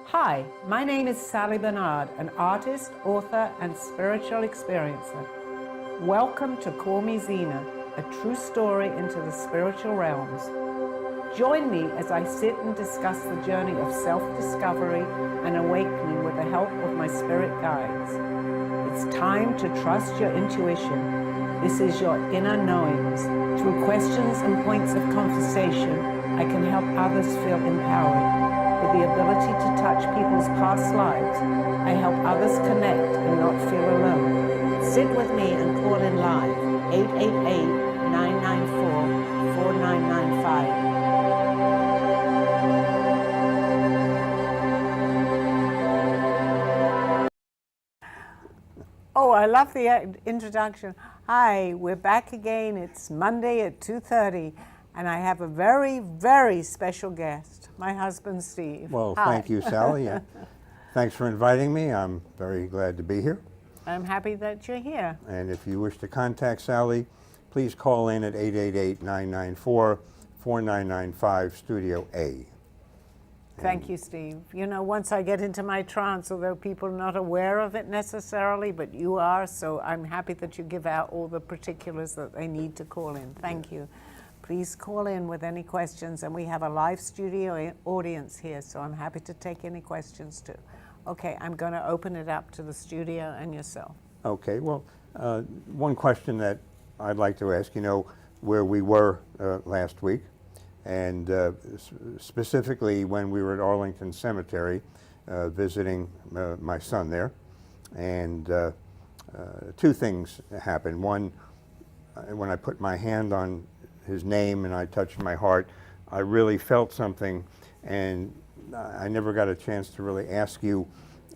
Hi, my name is Sally Bernard, an artist, author, and spiritual experiencer. Welcome to Call Me Zena, a true story into the spiritual realms. Join me as I sit and discuss the journey of self-discovery and awakening with the help of my spirit guides. It's time to trust your intuition. This is your inner knowings. Through questions and points of conversation, I can help others feel empowered. With the ability to touch people's past lives, I help others connect and not feel alone. Sit with me and call in live, 888-994-4995. Oh, I love the introduction. Hi, we're back again. It's Monday at 2:30, and I have a very, very special guest, my husband, Steve. Well, Hi. Thank you, Sally. Thanks for inviting me. I'm very glad to be here. I'm happy that you're here. And if you wish to contact Sally, please call in at 888-994-4995, Studio A. Thank you, Steve. You know, once I get into my trance, although people are not aware of it necessarily, but you are, so I'm happy that you give out all the particulars that they need to call in. Thank you. Please call in with any questions, and we have a live studio audience here, so I'm happy to take any questions too. Okay, I'm going to open it up to the studio and yourself. Okay, well, one question that I'd like to ask, you know, where we were last week, and specifically when we were at Arlington Cemetery visiting my son there, and two things happened. One, when I put my hand on his name and I touched my heart, I really felt something, and I never got a chance to really ask you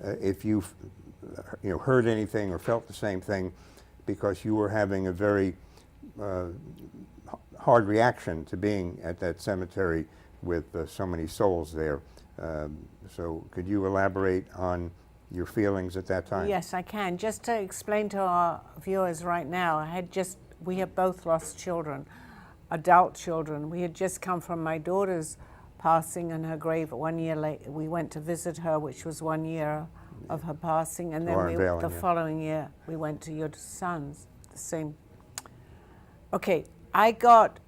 if you heard anything or felt the same thing, because you were having a very hard reaction to being at that cemetery with so many souls there. So could you elaborate on your feelings at that time? Yes, I can. Just to explain to our viewers right now, we have both lost children, adult children. We had just come from my daughter's passing in her grave 1 year later. We went to visit her, which was 1 year of her passing, and then the following year we went to your son's, the same. Okay, I could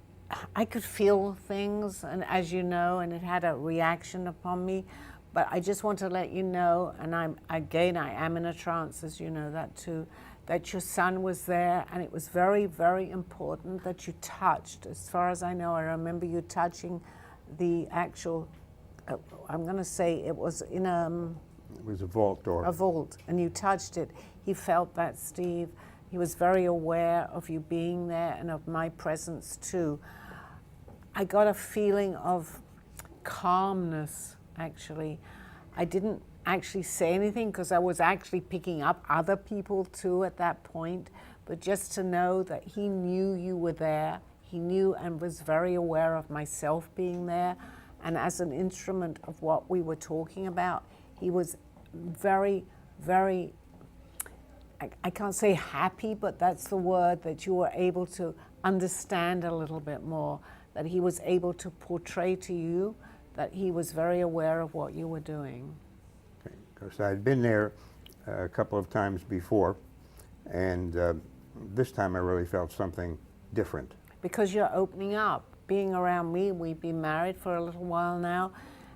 feel things, and as you know, and it had a reaction upon me, but I just want to let you know, and I am in a trance, as you know that too, that your son was there, and it was very, very important that you touched. As far as I know, I remember you touching the actual, I'm going to say it was in It was a vault door. A vault, and you touched it. He felt that, Steve. He was very aware of you being there and of my presence too. I got a feeling of calmness, actually. I didn't actually say anything because I was actually picking up other people too at that point, but just to know that he knew you were there. He knew and was very aware of myself being there, and as an instrument of what we were talking about, he was very, very, I can't say happy, but that's the word, that you were able to understand a little bit more, that he was able to portray to you that he was very aware of what you were doing. Okay, because I'd been there a couple of times before, and this time I really felt something different. Because you're opening up, being around me. We've been married for a little while now,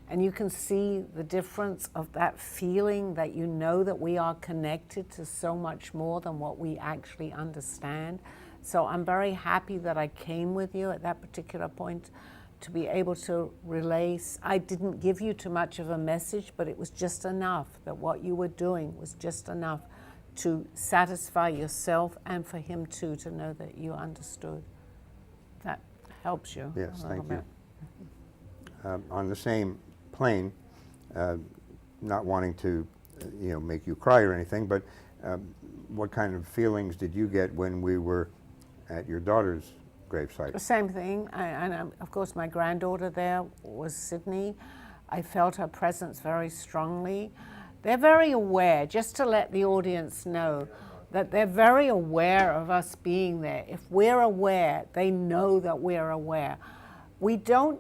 and you can see the difference of that feeling that you know that we are connected to so much more than what we actually understand. So I'm very happy that I came with you at that particular point to be able to relay. I didn't give you too much of a message, but it was just enough, that what you were doing was just enough to satisfy yourself and for him too, to know that you understood. That helps you. Yes, thank you. On the same plane, not wanting to make you cry or anything, but what kind of feelings did you get when we were at your daughter's gravesite? The same thing, and of course my granddaughter there was Sydney. I felt her presence very strongly. They're very aware, just to let the audience know, that they're very aware of us being there. If we're aware, they know that we're aware. We don't,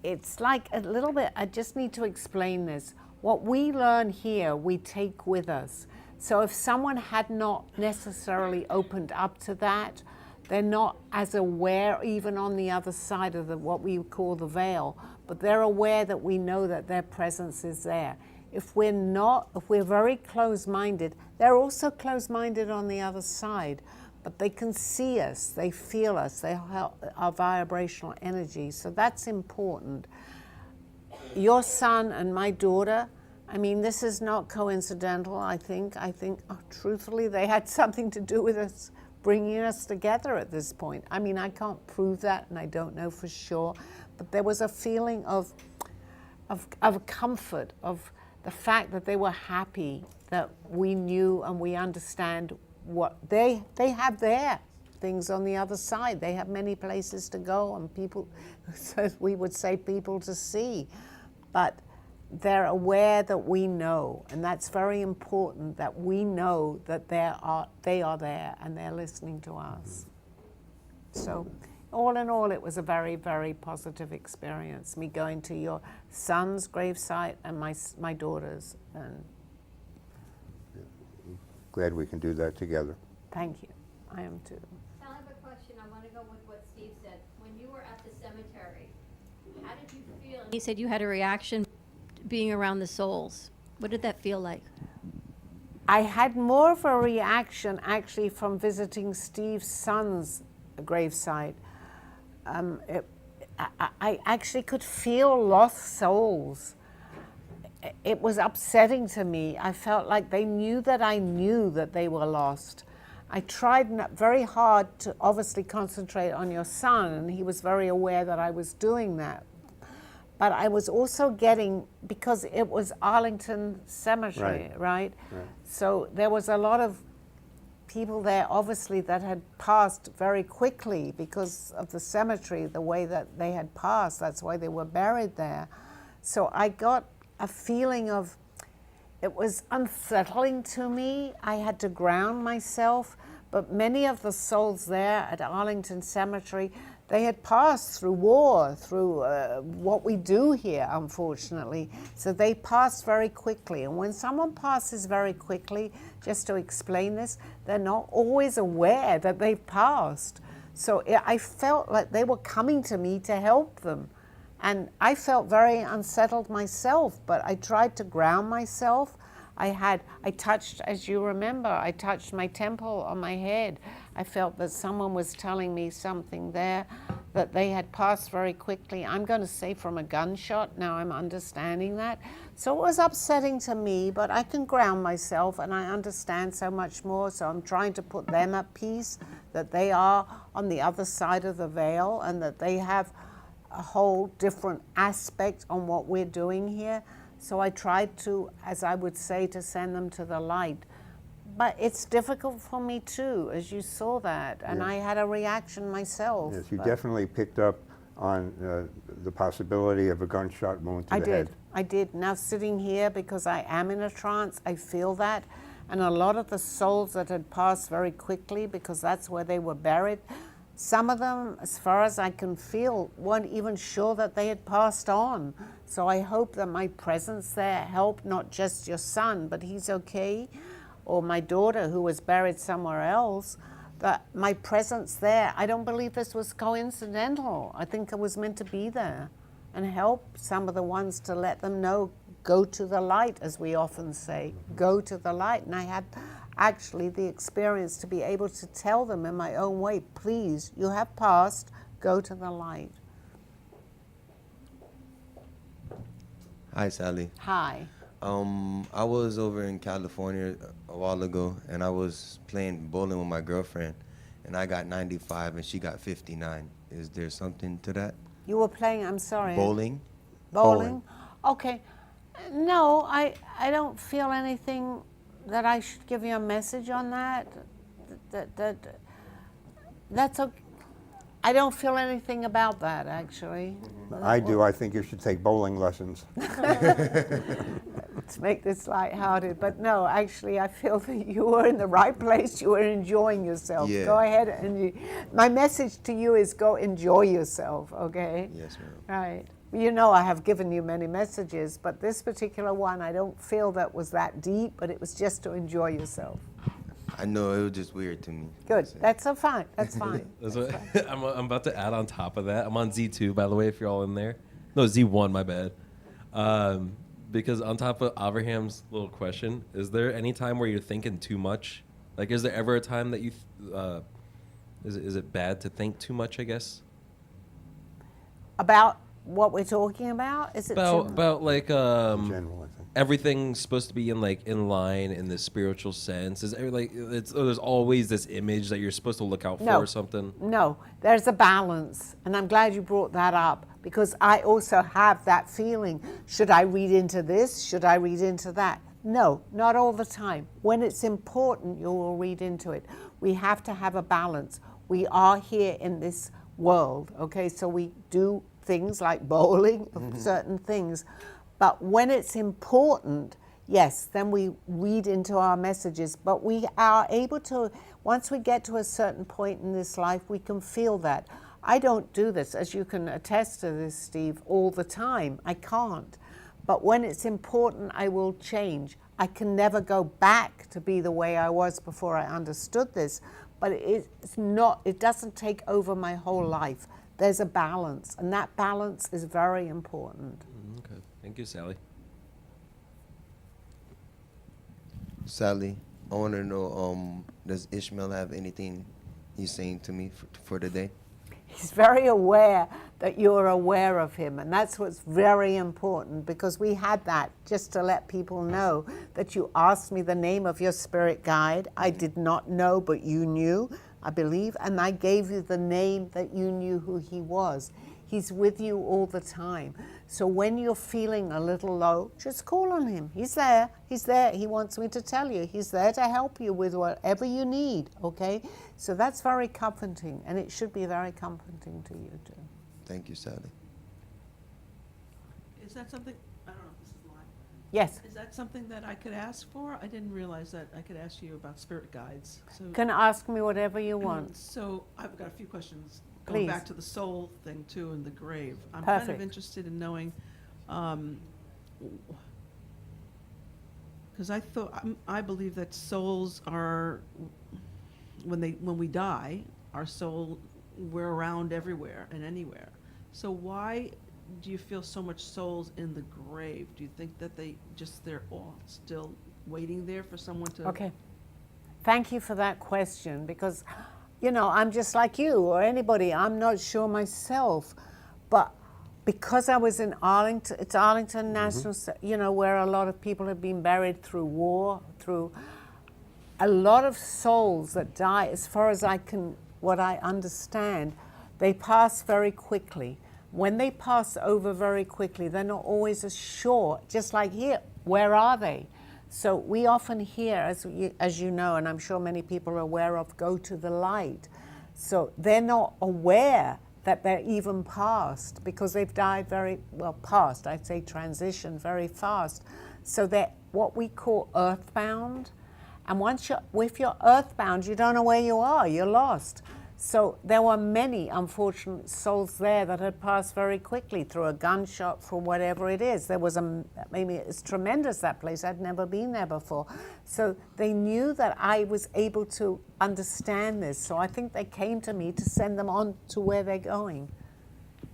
it's like a little bit, I just need to explain this. What we learn here, we take with us. So if someone had not necessarily opened up to that, they're not as aware even on the other side of what we call the veil, but they're aware that we know that their presence is there. If we're not, if we're very closed-minded, they're also closed-minded on the other side, but they can see us, they feel us, they help our vibrational energy, so that's important. Your son and my daughter, I mean, this is not coincidental, I think, truthfully, they had something to do with us bringing us together at this point. I mean, I can't prove that, and I don't know for sure, but there was a feeling of comfort, of the fact that they were happy, that we knew and we understand what they have their things on the other side. They have many places to go and people, so we would say people to see, but they're aware that we know, and that's very important, that we know that they are there and they're listening to us. So all in all, it was a very, very positive experience, me going to your son's gravesite and my daughter's. And glad we can do that together. thank you. I am too. Sal, I have a question. I want to go with what Steve said. When you were at the cemetery, how did you feel? He said you had a reaction being around the souls. What did that feel like? I had more of a reaction actually from visiting Steve's son's gravesite. I actually could feel lost souls. It was upsetting to me. I felt like they knew that I knew that they were lost. I tried very hard to obviously concentrate on your son, and he was very aware that I was doing that. But I was also getting, because it was Arlington Cemetery, right? So there was a lot of people there, obviously, that had passed very quickly because of the cemetery, the way that they had passed. That's why they were buried there. So I got a feeling of, it was unsettling to me. I had to ground myself, but many of the souls there at Arlington Cemetery, they had passed through war, through what we do here, unfortunately. So they passed very quickly. And when someone passes very quickly, just to explain this, they're not always aware that they've passed. So I felt like they were coming to me to help them. And I felt very unsettled myself, but I tried to ground myself. I touched, as you remember, I touched my temple on my head. I felt that someone was telling me something there, that they had passed very quickly. I'm going to say from a gunshot, now I'm understanding that. So it was upsetting to me, but I can ground myself and I understand so much more, so I'm trying to put them at peace, that they are on the other side of the veil and that they have a whole different aspect on what we're doing here. So I tried to, as I would say, to send them to the light. But it's difficult for me too, as you saw that, and I had a reaction myself. Yes, you definitely picked up on the possibility of a gunshot wound to the head. I did. Now sitting here, because I am in a trance, I feel that. And a lot of the souls that had passed very quickly, because that's where they were buried, some of them, as far as I can feel, weren't even sure that they had passed on. So I hope that my presence there helped not just your son, but he's okay, or my daughter who was buried somewhere else, that my presence there, I don't believe this was coincidental. I think I was meant to be there and help some of the ones to let them know, go to the light, as we often say, go to the light. And I had actually the experience to be able to tell them in my own way, please, you have passed, go to the light. Hi, Sally. Hi. I was over in California a while ago, and I was playing bowling with my girlfriend, and I got 95 and she got 59. Is there something to that? You were playing, I'm sorry. Bowling? Bowling? Okay. No, I don't feel anything that I should give you a message on that. That's okay. I don't feel anything about that, actually. I do. I think you should take bowling lessons. To make this lighthearted, but no, actually, I feel that you were in the right place. You were enjoying yourself. Yeah. Go ahead, and my message to you is go enjoy yourself, okay? Yes, ma'am. Right. You know, I have given you many messages, but this particular one, I don't feel that was that deep, but it was just to enjoy yourself. I know it was just weird to me. Good. That's it. That's so fine. That's fine. That's what, I'm about to add on top of that. I'm on Z2, by the way, if you're all in there. No, Z1, my bad. Because on top of Abraham's little question, is there any time where you're thinking too much? Like, is there ever a time that you, is it bad to think too much, I guess? About what we're talking about? Is it About like, In general, I think. everything's supposed to be in line in the spiritual sense. Is it like there's always this image that you're supposed to look out for or something? No, there's a balance, and I'm glad you brought that up because I also have that feeling. Should I read into this? Should I read into that? No, not all the time. When it's important, you will read into it. We have to have a balance. We are here in this world, okay? So we do things like bowling, certain things. But when it's important, yes, then we read into our messages. But we are able to, once we get to a certain point in this life, we can feel that. I don't do this, as you can attest to this, Steve, all the time. I can't. But when it's important, I will change. I can never go back to be the way I was before I understood this. But it's not, it doesn't take over my whole life. There's a balance, and that balance is very important. Okay. Thank you, Sally. Sally, I want to know, does Ishmael have anything he's saying to me for today? He's very aware that you're aware of him, and that's what's very important, because we had that, just to let people know that you asked me the name of your spirit guide. I did not know, but you knew, I believe, and I gave you the name that you knew who he was. He's with you all the time. So when you're feeling a little low, just call on him. He's there. He's there. He wants me to tell you. He's there to help you with whatever you need, okay? So that's very comforting, and it should be very comforting to you too. Thank you, Sally. Is that something, I don't know if this is live. Yes. Is that something that I could ask for? I didn't realize that I could ask you about spirit guides. So, Can ask me whatever you want. so I've got a few questions. Going Please. back to the soul thing too and the grave. I'm kind Perfect. of interested in knowing, because I believe that souls are, when we die, our soul, we're around everywhere and anywhere. So why do you feel so much souls in the grave? Do you think that they're all still waiting there for someone to? Okay. Thank you for that question, because, you know, I'm just like you or anybody. I'm not sure myself, but because I was in Arlington, it's Arlington National, you know, where a lot of people have been buried through war, through a lot of souls that die, as far as what I understand, they pass very quickly. When they pass over very quickly, they're not always as sure, just like here, where are they? So we often hear, as you know, and I'm sure many people are aware of, go to the light. So they're not aware that they're even past, because they've died past, I'd say transition very fast. So they're what we call earthbound. And if you're earthbound, you don't know where you are, you're lost. So there were many unfortunate souls there that had passed very quickly through a gunshot, for whatever it is. There was maybe it's tremendous, that place. I'd never been there before. So they knew that I was able to understand this. So I think they came to me to send them on to where they're going.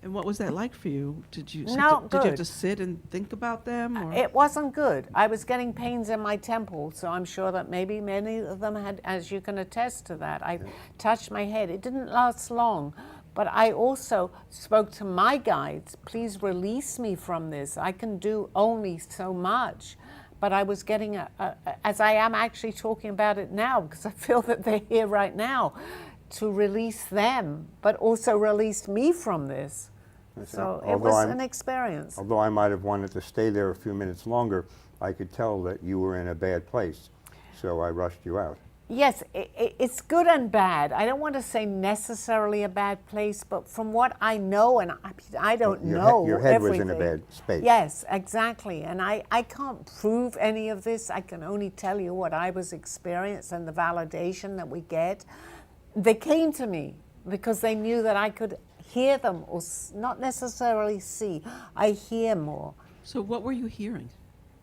And what was that like for you? Did you Not did you have good. to sit and think about them? Or? It wasn't good. I was getting pains in my temple, so I'm sure that maybe many of them had, as you can attest to that. I touched my head. It didn't last long, but I also spoke to my guides, please release me from this. I can do only so much. But I was getting, as I am actually talking about it now, because I feel that they're here right now, to release them, but also release me from this. So it was an experience. Although I might have wanted to stay there a few minutes longer, I could tell that you were in a bad place, so I rushed you out. Yes, it's good and bad. I don't want to say necessarily a bad place, but from what I know, and I don't know Your head was everything. in a bad space. Yes, exactly. And I can't prove any of this. I can only tell you what I was experiencing and the validation that we get. They came to me because they knew that I could hear them or not necessarily see. I hear more. So what were you hearing?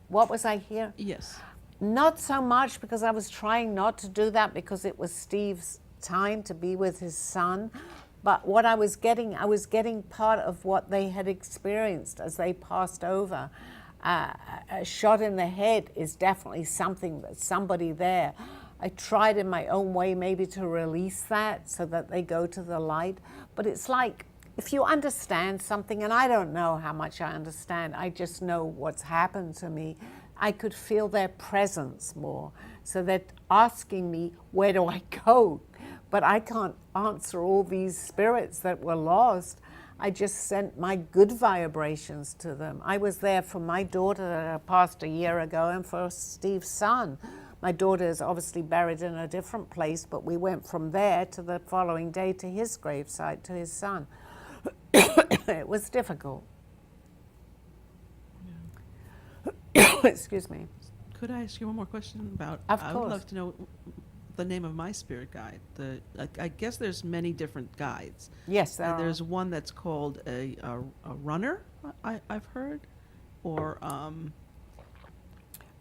What was I hearing? Yes. Not so much, because I was trying not to do that because it was Steve's time to be with his son. But what I was getting part of what they had experienced as they passed over. A shot in the head is definitely something that somebody there. I tried in my own way maybe to release that so that they go to the light. But it's like, if you understand something, and I don't know how much I understand, I just know what's happened to me, I could feel their presence more. So they're asking me, where do I go? But I can't answer all these spirits that were lost. I just sent my good vibrations to them. I was there for my daughter that passed a year ago and for Steve's son. My daughter is obviously buried in a different place, but we went from there to the following day to his gravesite, to his son. It was difficult. Excuse me. Could I ask you one more question about? Of I would course. love to know the name of my spirit guide. I guess there's many different guides. Yes, there And are. there's one that's called a runner. I've heard, or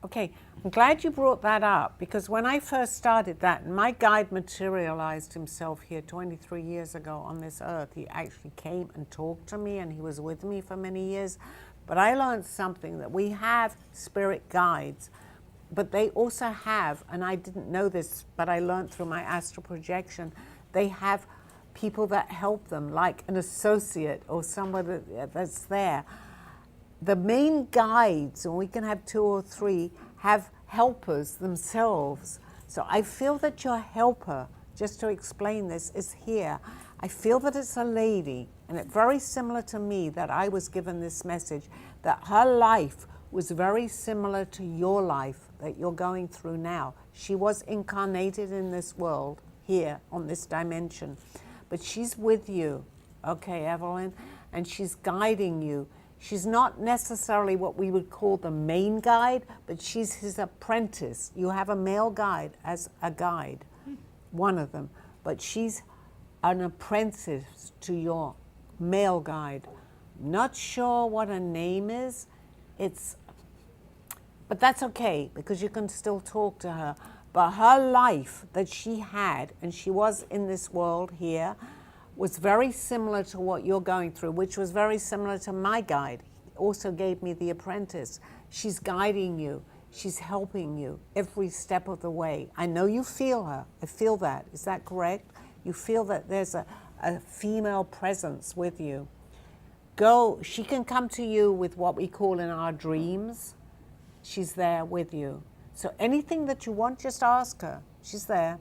Okay, I'm glad you brought that up, because when I first started that, my guide materialized himself here 23 years ago on this earth. He actually came and talked to me, and he was with me for many years. But I learned something, that we have spirit guides, but they also have, and I didn't know this, but I learned through my astral projection, they have people that help them, like an associate or someone that's there. The main guides, and we can have 2 or 3, have helpers themselves. So I feel that your helper, just to explain this, is here. I feel that it's a lady, and it's very similar to me, that I was given this message, that her life was very similar to your life that you're going through now. She was incarnated in this world, here, on this dimension. But she's with you, okay, Evelyn? And she's guiding you. She's not necessarily what we would call the main guide, but she's his apprentice. You have a male guide as a guide, one of them, but she's an apprentice to your male guide. Not sure what her name is. But that's okay, because you can still talk to her. But her life that she had, and she was in this world here, was very similar to what you're going through, which was very similar to my guide. He also gave me the apprentice. She's guiding you. She's helping you every step of the way. I know you feel her. I feel that. Is that correct? You feel that there's a female presence with you. She can come to you with what we call in our dreams. She's there with you. So anything that you want, just ask her. She's there.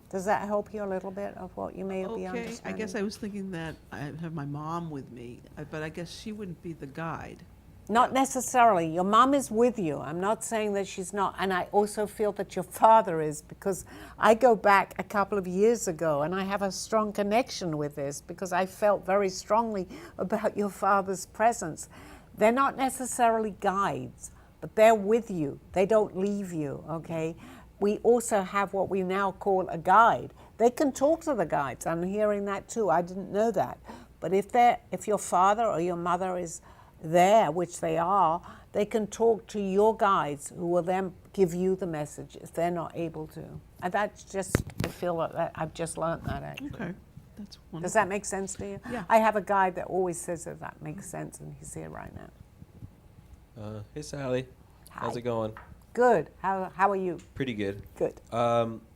Does that help you a little bit of what you may be okay. understanding? I guess I was thinking that I have my mom with me, but I guess she wouldn't be the guide. Not necessarily. Your mom is with you. I'm not saying that she's not. And I also feel that your father is, because I go back a couple of years ago and I have a strong connection with this, because I felt very strongly about your father's presence. They're not necessarily guides, but they're with you. They don't leave you, okay? We also have what we now call a guide. They can talk to the guides. I'm hearing that too. I didn't know that. But if your father or your mother is there, which they are, they can talk to your guides, who will then give you the message if they're not able to. And that's just, I feel that I've just learned that, actually. Okay, that's wonderful. Does that make sense to you? Yeah. I have a guide that always says that makes sense, and he's here right now. Hey, Sally. How's Hi. it going? Good. How are you? Pretty good. Good.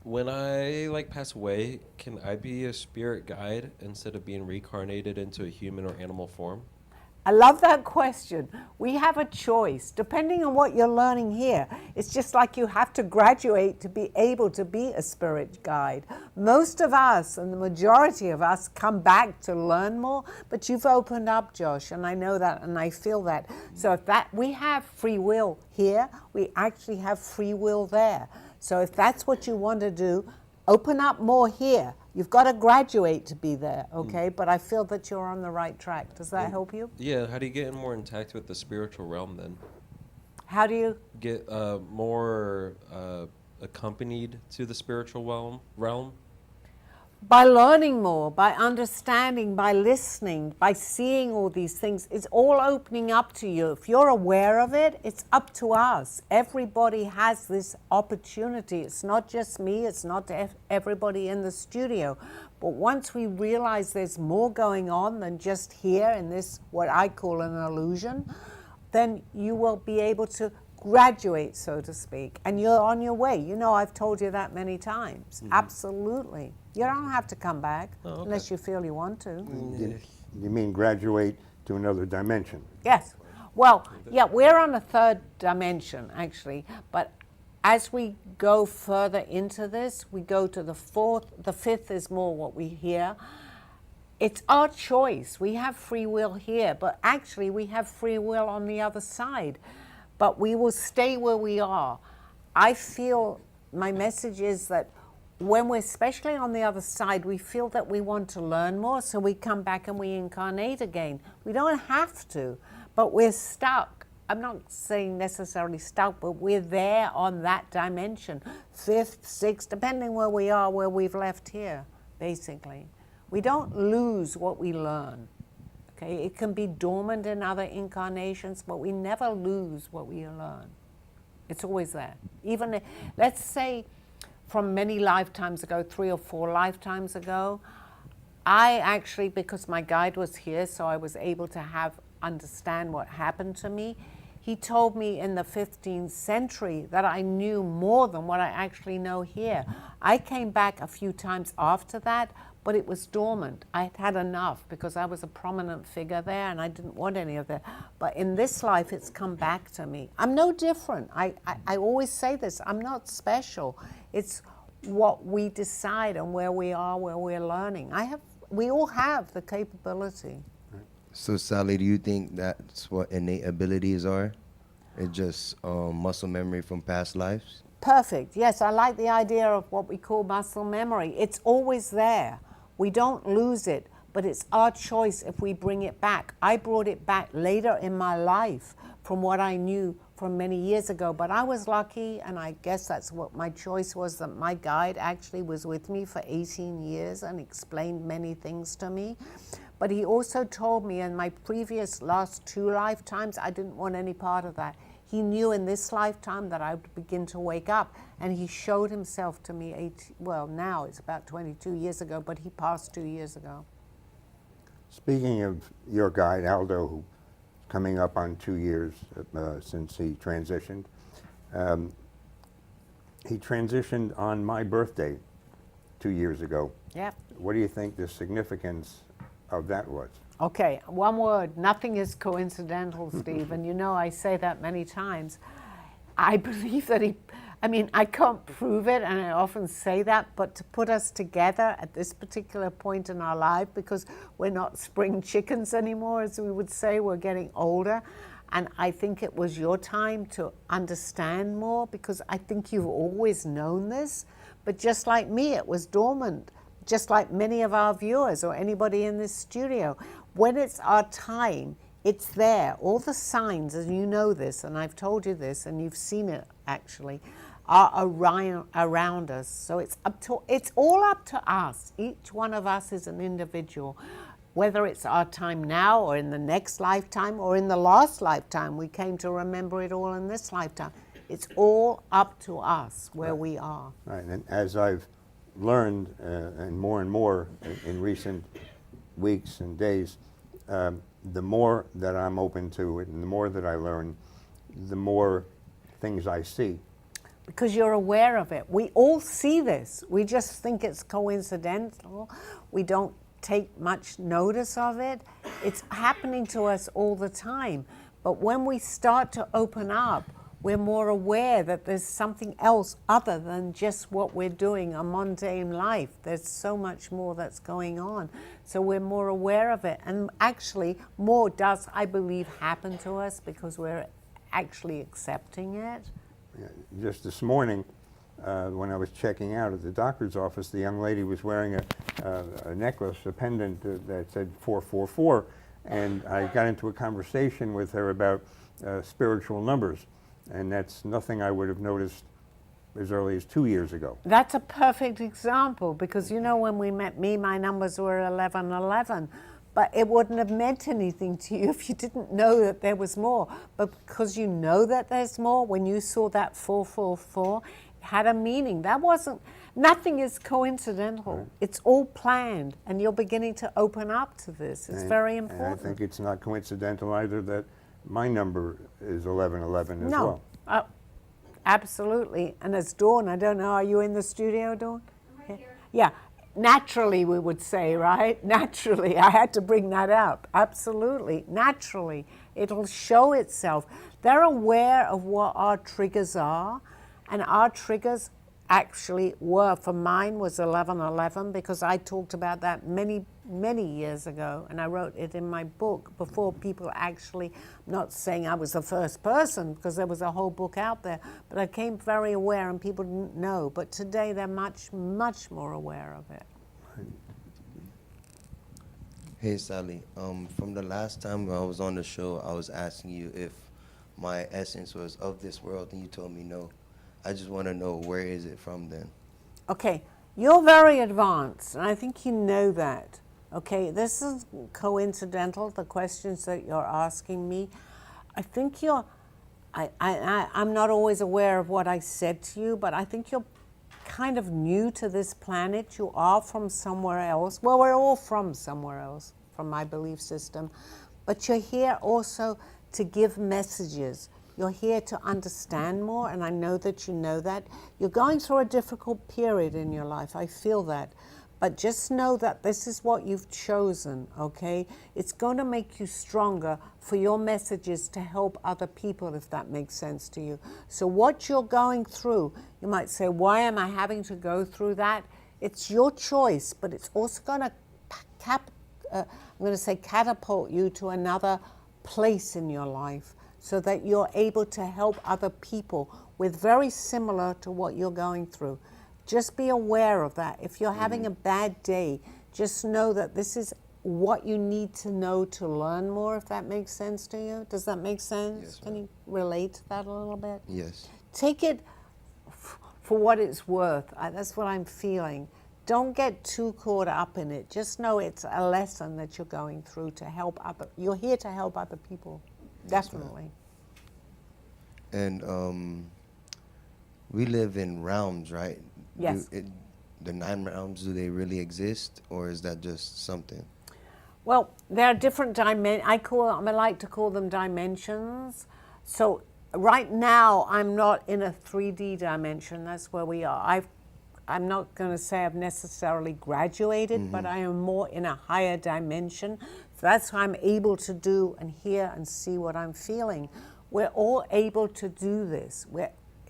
When I pass away, can I be a spirit guide instead of being reincarnated into a human or animal form? I love that question. We have a choice, depending on what you're learning here. It's just like you have to graduate to be able to be a spirit guide. Most of us, and the majority of us, come back to learn more, but you've opened up, Josh, and I know that, and I feel that. So if we have free will here, we actually have free will there. So if that's what you want to do, open up more here. You've got to graduate to be there, okay? But I feel that you're on the right track. Does that help you? Yeah, how do you get more intact with the spiritual realm then? How do you? Get more accompanied to the spiritual realm? By learning more, by understanding, by listening, by seeing all these things, it's all opening up to you. If you're aware of it, it's up to us. Everybody has this opportunity. It's not just me, it's not everybody in the studio. But once we realize there's more going on than just here in this, what I call an illusion, then you will be able to graduate, so to speak, and you're on your way. You know, I've told you that many times. Absolutely. You don't have to come back unless you feel you want to. You mean graduate to another dimension? Yes. Well, yeah, we're on a third dimension, actually, but as we go further into this, we go to the fourth. The fifth is more what we hear. It's our choice. We have free will here, but actually we have free will on the other side. But we will stay where we are. I feel my message is that when we're especially on the other side, we feel that we want to learn more, so we come back and we incarnate again. We don't have to, but we're stuck. I'm not saying necessarily stuck, but we're there on that dimension, fifth, sixth, depending where we are, where we've left here, basically. We don't lose what we learn. Okay, it can be dormant in other incarnations, but we never lose what we learn. It's always there. Even, let's say, from many lifetimes ago, 3 or 4 lifetimes ago, I actually, because my guide was here, so I was able to understand what happened to me. He told me in the 15th century that I knew more than what I actually know here. I came back a few times after that, but it was dormant. I had had enough because I was a prominent figure there and I didn't want any of that. But in this life, it's come back to me. I'm no different. I always say this, I'm not special. It's what we decide and where we are, where we're learning. We all have the capability. So, Sally, do you think that's what innate abilities are? It's just muscle memory from past lives? Perfect. Yes, I like the idea of what we call muscle memory. It's always there. We don't lose it, but it's our choice if we bring it back. I brought it back later in my life from what I knew from many years ago, but I was lucky, and I guess that's what my choice was, that my guide actually was with me for 18 years and explained many things to me. But he also told me in my previous last 2 lifetimes, I didn't want any part of that. He knew in this lifetime that I would begin to wake up, and he showed himself to me, now it's about 22 years ago, but he passed 2 years ago. Speaking of your guide, Aldo, who coming up on 2 years since he transitioned, he transitioned on my birthday 2 years ago. Yeah. What do you think the significance of that was? Okay, one word, nothing is coincidental, Steve, and you know I say that many times. I believe that I can't prove it, and I often say that, but to put us together at this particular point in our life, because we're not spring chickens anymore, as we would say, we're getting older, and I think it was your time to understand more, because I think you've always known this, but just like me, it was dormant, just like many of our viewers or anybody in this studio. When it's our time, it's there. All the signs, and you know this, and I've told you this, and you've seen it actually, are around us. So it's all up to us. Each one of us is an individual. Whether it's our time now or in the next lifetime or in the last lifetime, we came to remember it all in this lifetime. It's all up to us where we are. Right, and as I've learned and more in recent weeks and days, the more that I'm open to it and the more that I learn, the more things I see. Because you're aware of it. We all see this. We just think it's coincidental. We don't take much notice of it. It's happening to us all the time. But when we start to open up, we're more aware that there's something else other than just what we're doing, a mundane life. There's so much more that's going on. So we're more aware of it. And actually, more does, I believe, happen to us because we're actually accepting it. Just this morning, when I was checking out at the doctor's office, the young lady was wearing a necklace, a pendant that said 444, and I got into a conversation with her about spiritual numbers. And that's nothing I would have noticed as early as 2 years ago. That's a perfect example because you know when we met me, my numbers were 1111, but it wouldn't have meant anything to you if you didn't know that there was more. But because you know that there's more, when you saw that 444, it had a meaning. That wasn't, nothing is coincidental. Right. It's all planned, and you're beginning to open up to this. It's very And important. I think it's not coincidental either that my number is 1111 as No, well. absolutely. And as Dawn, I don't know, are you in the studio, Dawn? I'm right here. Yeah, naturally we would say, right? Naturally, I had to bring that up. Absolutely, naturally, it'll show itself. They're aware of what our triggers are, and our triggers actually were, for mine was 1111 because I talked about that many years ago, and I wrote it in my book before people actually, I'm not saying I was the first person because there was a whole book out there, but I came very aware and people didn't know. But today they're much more aware of it. Hey Sally, from the last time I was on the show, I was asking you if my essence was of this world, and you told me no. I just want to know, where is it from then? Okay, you're very advanced, and I think you know that. Okay, this is coincidental, the questions that you're asking me. I think I'm not always aware of what I said to you, but I think you're kind of new to this planet. You are from somewhere else. Well, we're all from somewhere else, from my belief system. But you're here also to give messages. You're here to understand more, and I know that you know that. You're going through a difficult period in your life. I feel that. But just know that this is what you've chosen, okay? It's going to make you stronger for your messages to help other people, if that makes sense to you. So what you're going through, you might say, why am I having to go through that? It's your choice, but it's also going to catapult you to another place in your life so that you're able to help other people with very similar to what you're going through. Just be aware of that. If you're having a bad day, just know that this is what you need to know to learn more, if that makes sense to you. Does that make sense? Yes, Can you relate to that a little bit? Yes. Take it for what it's worth. That's what I'm feeling. Don't get too caught up in it. Just know it's a lesson that you're going through to help other. You're here to help other people. Definitely. And we live in realms, right? Yes. The 9 realms, do they really exist, or is that just something? Well, there are different dimensions. I like to call them dimensions. So right now, I'm not in a 3D dimension. That's where we are. I'm not going to say I've necessarily graduated, but I am more in a higher dimension. So that's how I'm able to do and hear and see what I'm feeling. We're all able to do this.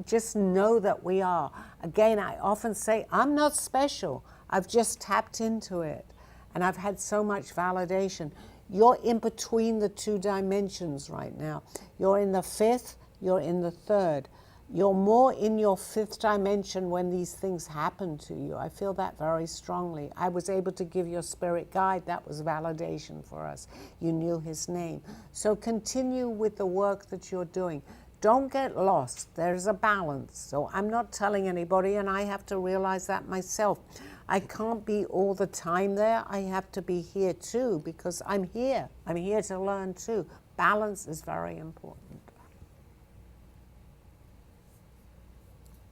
Just know that we are. Again, I often say, I'm not special. I've just tapped into it. And I've had so much validation. You're in between the 2 dimensions right now. You're in the 5th, you're in the 3rd. You're more in your 5th dimension when these things happen to you. I feel that very strongly. I was able to give your spirit guide. That was validation for us. You knew his name. So continue with the work that you're doing. Don't get lost. There's a balance. So I'm not telling anybody, and I have to realize that myself. I can't be all the time there. I have to be here too, because I'm here. I'm here to learn too. Balance is very important.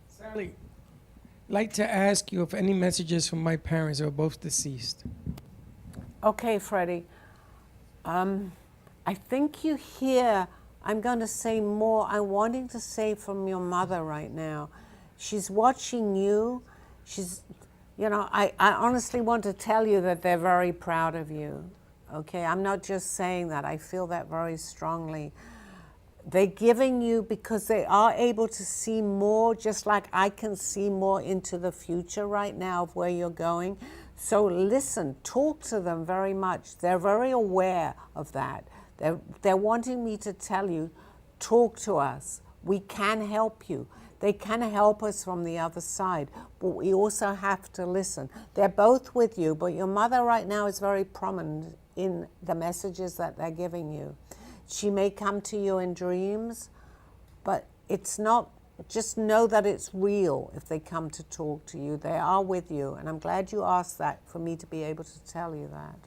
Sally, I'd like to ask you if any messages from my parents who are both deceased. Okay, Freddie. I think you hear, I'm going to say more. I'm wanting to say from your mother right now. She's watching you. She's, I honestly want to tell you that they're very proud of you. Okay, I'm not just saying that. I feel that very strongly. They're giving you because they are able to see more, just like I can see more into the future right now of where you're going. So listen, talk to them very much. They're very aware of that. They're wanting me to tell you, talk to us. We can help you. They can help us from the other side, but we also have to listen. They're both with you, but your mother right now is very prominent in the messages that they're giving you. She may come to you in dreams, but it's not just know that it's real if they come to talk to you. They are with you. And I'm glad you asked that for me to be able to tell you that.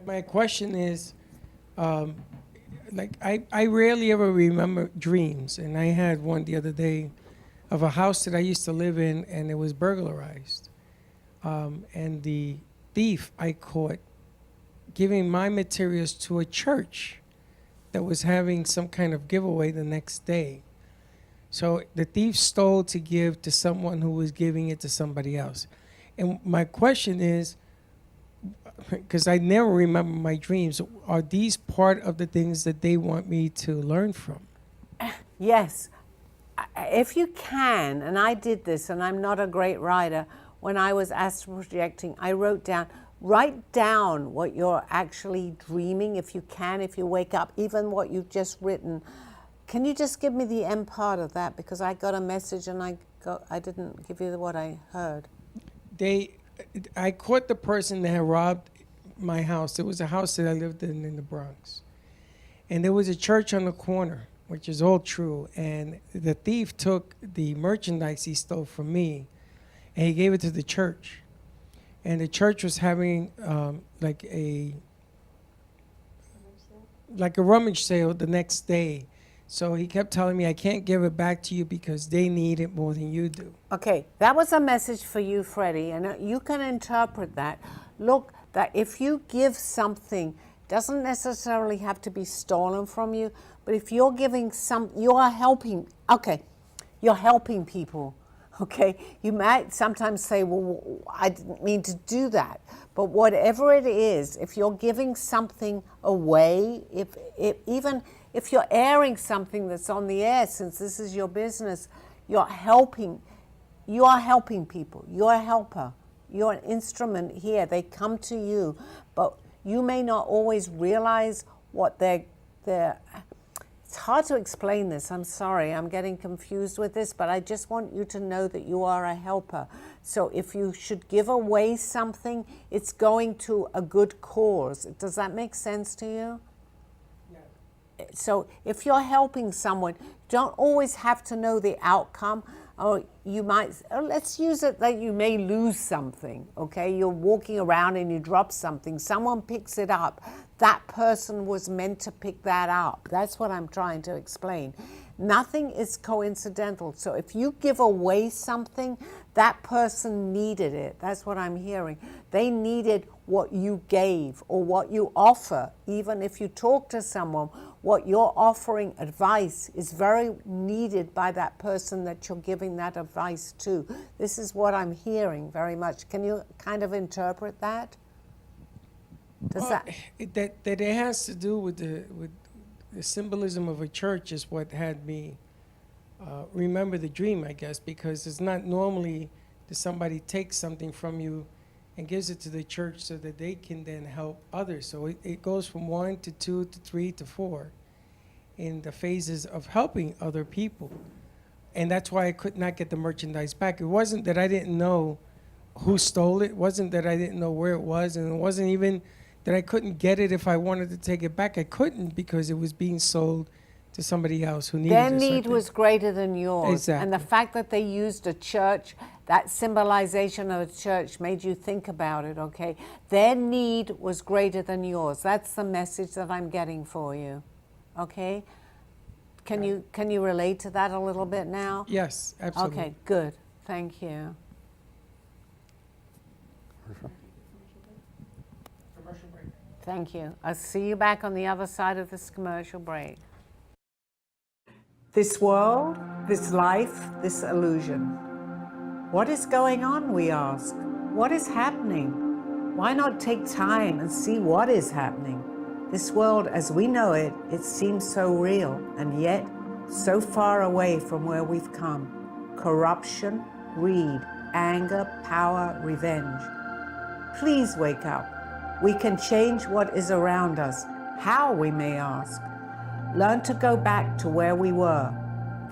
My question is, like, I rarely ever remember dreams. And I had one the other day of a house that I used to live in, and it was burglarized. And the thief I caught giving my materials to a church that was having some kind of giveaway the next day. So the thief stole to give to someone who was giving it to somebody else. And my question is, because I never remember my dreams, are these part of the things that they want me to learn from? Yes. If you can, and I did this, and I'm not a great writer, when I was astral projecting, I write down what you're actually dreaming, if you can, if you wake up, even what you've just written. Can you just give me the end part of that? Because I got a message and I didn't give you what I heard. I caught the person that had robbed my house. It was a house that I lived in the Bronx. And there was a church on the corner, which is all true. And the thief took the merchandise he stole from me, and he gave it to the church. And the church was having like a rummage sale the next day. So he kept telling me, I can't give it back to you because they need it more than you do. Okay, that was a message for you, Freddie, and you can interpret that. Look, that if you give something, doesn't necessarily have to be stolen from you, but if you're giving you are helping, okay, you're helping people, okay? You might sometimes say, well, I didn't mean to do that, but whatever it is, if you're giving something away, even if you're airing something that's on the air, since this is your business, you are helping people. You're a helper. You're an instrument here. They come to you, but you may not always realize what they're. It's hard to explain this. I'm sorry. I'm getting confused with this, but I just want you to know that you are a helper. So if you should give away something, it's going to a good cause. Does that make sense to you? So if you're helping someone, you don't always have to know the outcome. Or you might, let's use it that you may lose something, okay? You're walking around and you drop something. Someone picks it up. That person was meant to pick that up. That's what I'm trying to explain. Nothing is coincidental. So if you give away something, that person needed it. That's what I'm hearing. They needed what you gave or what you offer. Even if you talk to someone, what you're offering advice is very needed by that person that you're giving that advice to. This is what I'm hearing very much. Can you kind of interpret that? Does that it has to do with the symbolism of a church is what had me remember the dream, I guess, because it's not normally that somebody takes something from you and gives it to the church so that they can then help others. So it goes from 1 to 2 to 3 to 4 in the phases of helping other people. And that's why I could not get the merchandise back. It wasn't that I didn't know who stole it. It wasn't that I didn't know where it was. And it wasn't even that I couldn't get it if I wanted to take it back. I couldn't because it was being sold to somebody else who needed it. Their need was greater than yours. Exactly. And the fact that they used a church, that symbolization of a church made you think about it, okay? Their need was greater than yours. That's the message that I'm getting for you, okay? Can you relate to that a little bit now? Yes, absolutely. Okay, good. Thank you. Commercial break. Thank you. I'll see you back on the other side of this commercial break. This world, this life, this illusion. What is going on, we ask? What is happening? Why not take time and see what is happening? This world as we know it, it seems so real and yet so far away from where we've come. Corruption, greed, anger, power, revenge. Please wake up. We can change what is around us. How, we may ask? Learn to go back to where we were.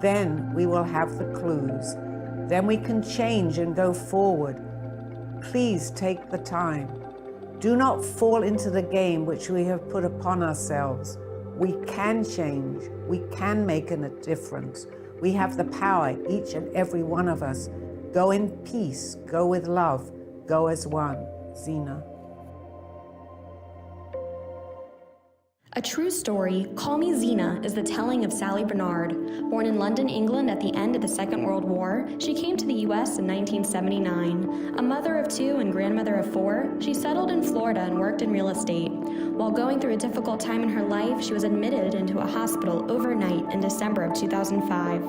Then we will have the clues. Then we can change and go forward. Please take the time. Do not fall into the game which we have put upon ourselves. We can change. We can make a difference. We have the power, each and every one of us. Go in peace, go with love, go as one. Zena. A true story, Call Me Zena is the telling of Sally Bernard. Born in London, England at the end of the Second World War, she came to the U.S. in 1979. A mother of 2 and grandmother of 4, she settled in Florida and worked in real estate. While going through a difficult time in her life, she was admitted into a hospital overnight in December of 2005.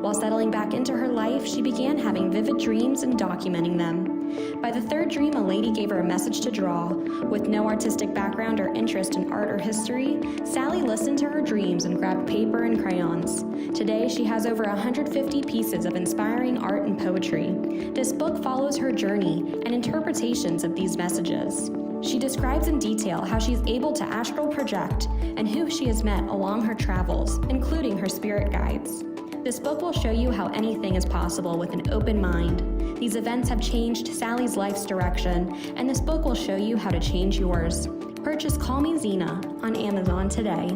While settling back into her life, she began having vivid dreams and documenting them. By the 3rd dream, a lady gave her a message to draw. With no artistic background or interest in art or history, Sally listened to her dreams and grabbed paper and crayons. Today, she has over 150 pieces of inspiring art and poetry. This book follows her journey and interpretations of these messages. She describes in detail how she's able to astral project and who she has met along her travels, including her spirit guides. This book will show you how anything is possible with an open mind. These events have changed Sally's life's direction, and this book will show you how to change yours. Purchase Call Me Zena on Amazon today.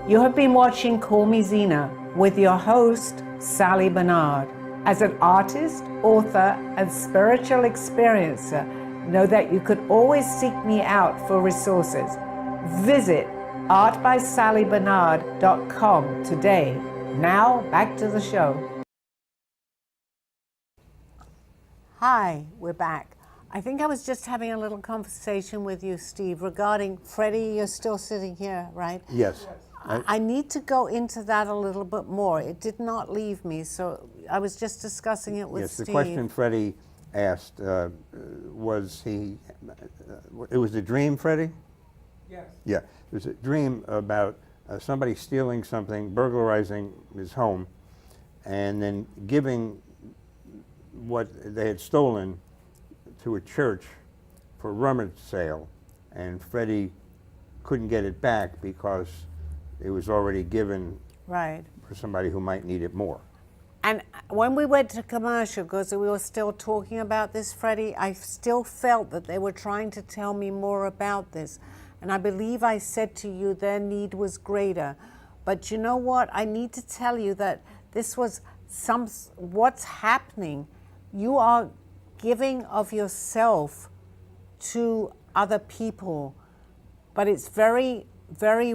You have been watching Call Me Zena with your host, Sally Bernard. As an artist, author, and spiritual experiencer, know that you could always seek me out for resources. Visit artbysallybernard.com today. Now, back to the show. Hi, we're back. I think I was just having a little conversation with you, Steve, regarding Freddie. You're still sitting here, right? Yes. I need to go into that a little bit more. It did not leave me, so I was just discussing it with Yes, Steve. the question Freddie asked, was it was a dream, Freddie? Yes. Yeah, it was a dream about somebody stealing something, burglarizing his home, and then giving what they had stolen to a church for a rummage sale, and Freddie couldn't get it back because it was already given Right. for somebody who might need it more. And when we went to commercial, because we were still talking about this, Freddie, I still felt that they were trying to tell me more about this. And I believe I said to you their need was greater. But you know what? I need to tell you that this was what's happening. You are giving of yourself to other people, but it's very, very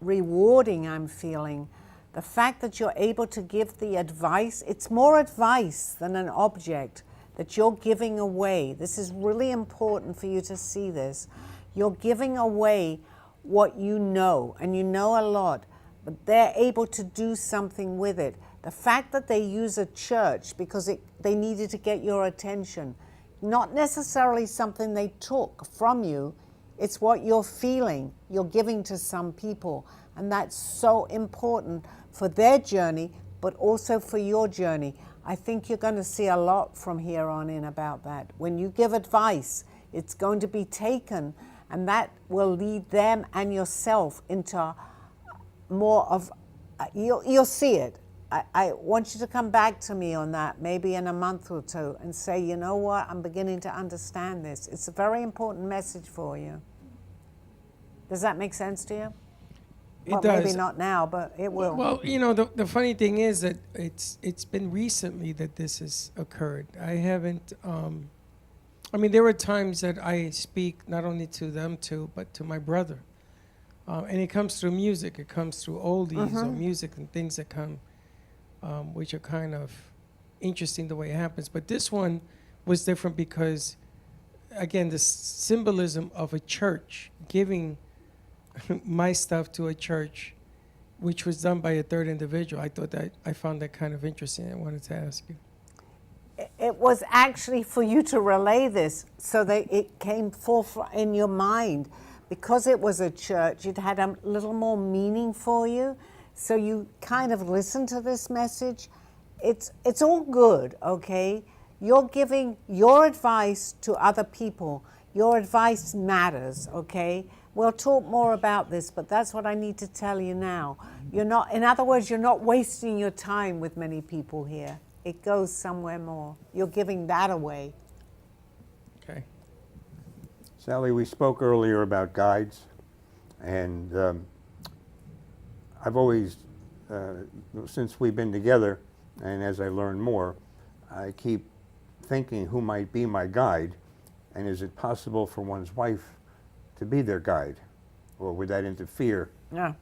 rewarding, I'm feeling. The fact that you're able to give the advice, it's more advice than an object that you're giving away. This is really important for you to see this. You're giving away what you know, and you know a lot, but they're able to do something with it. The fact that they use a church because they needed to get your attention, not necessarily something they took from you, it's what you're feeling, you're giving to some people. And that's so important for their journey, but also for your journey. I think you're going to see a lot from here on in about that. When you give advice, it's going to be taken, and that will lead them and yourself into more of, you'll see it. I want you to come back to me on that, maybe in a month or two, and say, you know what, I'm beginning to understand this. It's a very important message for you. Does that make sense to you? It does. Maybe not now, but it will. Well, you know, the funny thing is that it's been recently that this has occurred. I haven't. I mean, there were times that I speak not only to them two, but to my brother, and it comes through music. It comes through oldies or music and things that come, which are kind of interesting the way it happens. But this one was different because, again, the symbolism of a church giving my stuff to a church, which was done by a third individual. I found that kind of interesting. I wanted to ask you. It was actually for you to relay this so that it came forth in your mind. Because it was a church, it had a little more meaning for you. So you kind of listened to this message. It's all good, okay? You're giving your advice to other people. Your advice matters, okay? We'll talk more about this, but that's what I need to tell you now. You're not, in other words, you're not wasting your time with many people here. It goes somewhere more. You're giving that away. Okay. Sally, we spoke earlier about guides, and I've always since we've been together, and as I learn more, I keep thinking who might be my guide, and is it possible for one's wife to be their guide, or would that interfere? No.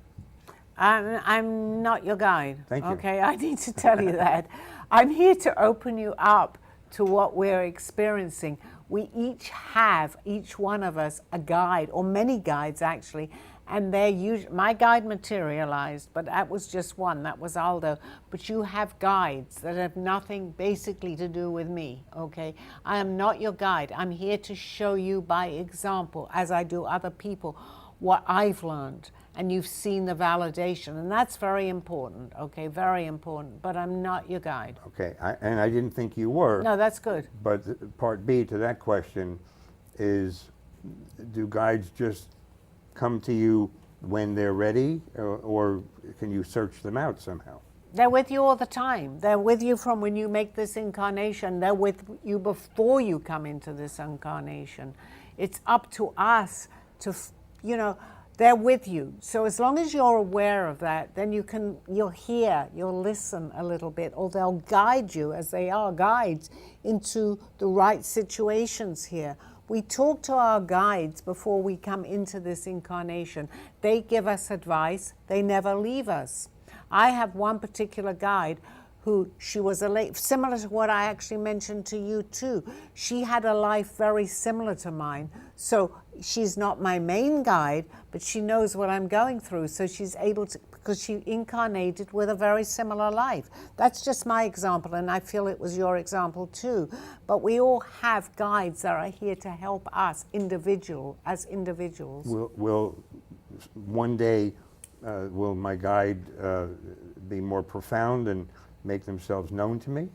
I'm not your guide. Thank you. Okay, I need to tell you that. I'm here to open you up to what we're experiencing. We each have, each one of us, a guide, or many guides actually, and they're my guide materialized, but that was just one, that was Aldo. But you have guides that have nothing basically to do with me, okay? I am not your guide. I'm here to show you by example, as I do other people, what I've learned. And you've seen the validation, and that's very important, okay, very important, but I'm not your guide. Okay, and I didn't think you were. No, that's good. But part B to that question is, do guides just come to you when they're ready, or can you search them out somehow? They're with you all the time. They're with you from when you make this incarnation. They're with you before you come into this incarnation. It's up to us to, they're with you. So as long as you're aware of that, then you'll hear, you'll listen a little bit, or they'll guide you, as they are guides, into the right situations here. We talk to our guides before we come into this incarnation. They give us advice. They never leave us. I have one particular guide who, she was similar to what I actually mentioned to you too. She had a life very similar to mine. So she's not my main guide, but she knows what I'm going through. So she's able to, because she incarnated with a very similar life. That's just my example, and I feel it was your example too. But we all have guides that are here to help us as individuals. Will one day, will my guide be more profound and make themselves known to me?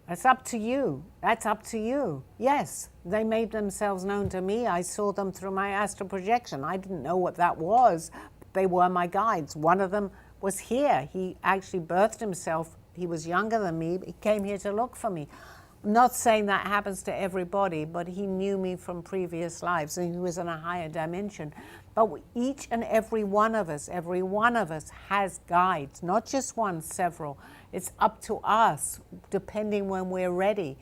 That's up to you. That's up to you. Yes, they made themselves known to me. I saw them through my astral projection. I didn't know what that was. They were my guides. One of them was here. He actually birthed himself. He was younger than me. He came here to look for me. I'm not saying that happens to everybody, but he knew me from previous lives, and he was in a higher dimension. But each and every one of us has guides, not just one, several. It's up to us, depending when we're ready.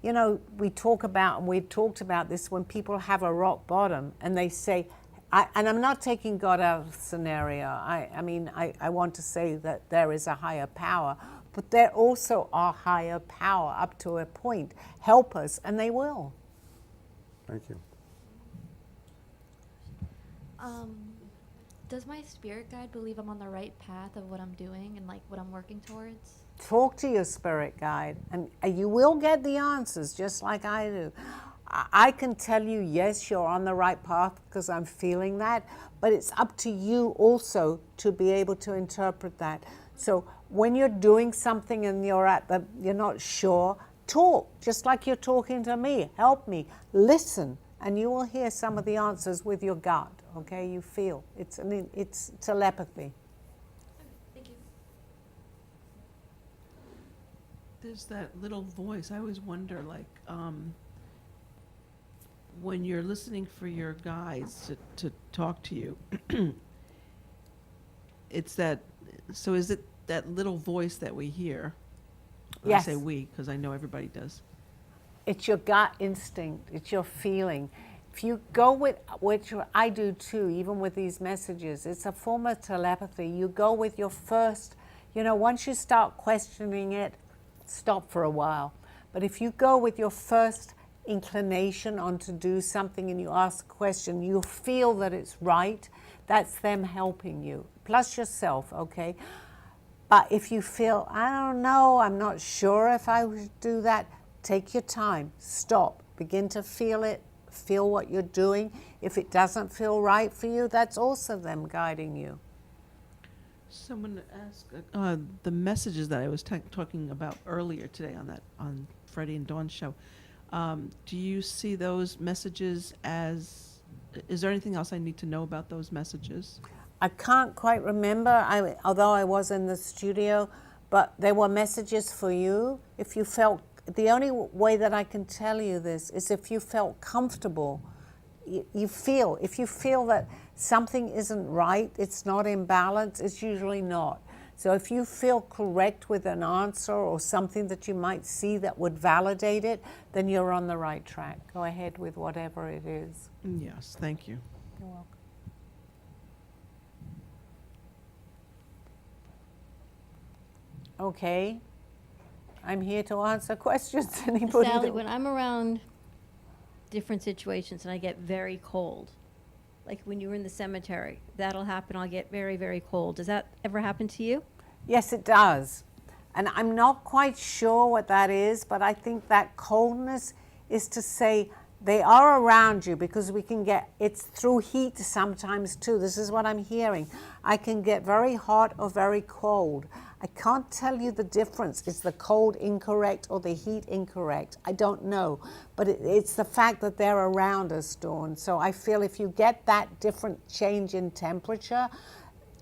We talked about this when people have a rock bottom and they say, and I'm not taking God out of the scenario. I want to say that there is a higher power, but there also are higher power up to a point. Help us, and they will. Thank you. Does my spirit guide believe I'm on the right path of what I'm doing and what I'm working towards? Talk to your spirit guide, and you will get the answers just like I do. I can tell you, yes, you're on the right path because I'm feeling that, but it's up to you also to be able to interpret that. So when you're doing something and you're not sure, talk, just like you're talking to me. Help me, listen, and you will hear some of the answers with your gut. Okay, you feel it's telepathy. Thank you. There's that little voice. I always wonder, when you're listening for your guides to talk to you, it's that. So is it that little voice that we hear? Yes. I say we because I know everybody does. It's your gut instinct. It's your feeling. If you go with, which I do too, even with these messages, it's a form of telepathy. You go with your first, once you start questioning it, stop for a while. But if you go with your first inclination on to do something and you ask a question, you'll feel that it's right. That's them helping you, plus yourself, okay? But if you feel, I don't know, I'm not sure if I would do that, take your time, stop, begin to feel it, feel what you're doing. If it doesn't feel right for you, that's also them guiding you. Someone asked the messages that I was talking about earlier today on Freddie and Dawn's show. Do you see those messages as? Is there anything else I need to know about those messages? I can't quite remember, although I was in the studio, but there were messages for you. If you felt, the only way that I can tell you this is if you felt comfortable. If you feel that something isn't right, it's not in balance, it's usually not. So if you feel correct with an answer or something that you might see that would validate it, then you're on the right track. Go ahead with whatever it is. Yes, thank you. You're welcome. Okay. I'm here to answer questions. Anybody? Sally, that- when I'm around different situations and I get very cold, like when you were in the cemetery, that'll happen. I'll get very, very cold. Does that ever happen to you? Yes, it does. And I'm not quite sure what that is, but I think that coldness is to say they are around you, because we can get, it's through heat sometimes too. This is what I'm hearing. I can get very hot or very cold. I can't tell you the difference. Is the cold incorrect or the heat incorrect? I don't know. But it's the fact that they're around us, Dawn. So I feel if you get that different change in temperature,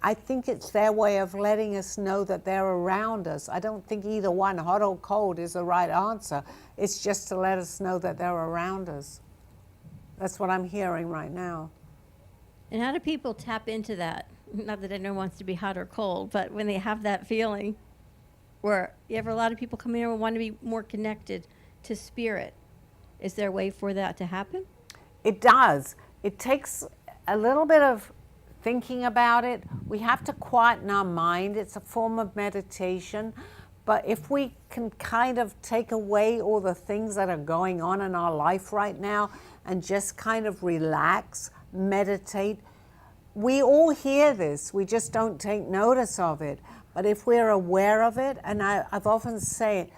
I think it's their way of letting us know that they're around us. I don't think either one, hot or cold, is the right answer. It's just to let us know that they're around us. That's what I'm hearing right now. And how do people tap into that? Not that anyone wants to be hot or cold, but when they have that feeling, where you have a lot of people come here and want to be more connected to spirit, is there a way for that to happen? It does. It takes a little bit of thinking about it. We have to quieten our mind. It's a form of meditation. But if we can kind of take away all the things that are going on in our life right now and just kind of relax, meditate, we all hear this. We just don't take notice of it. But if we're aware of it, and I've often said,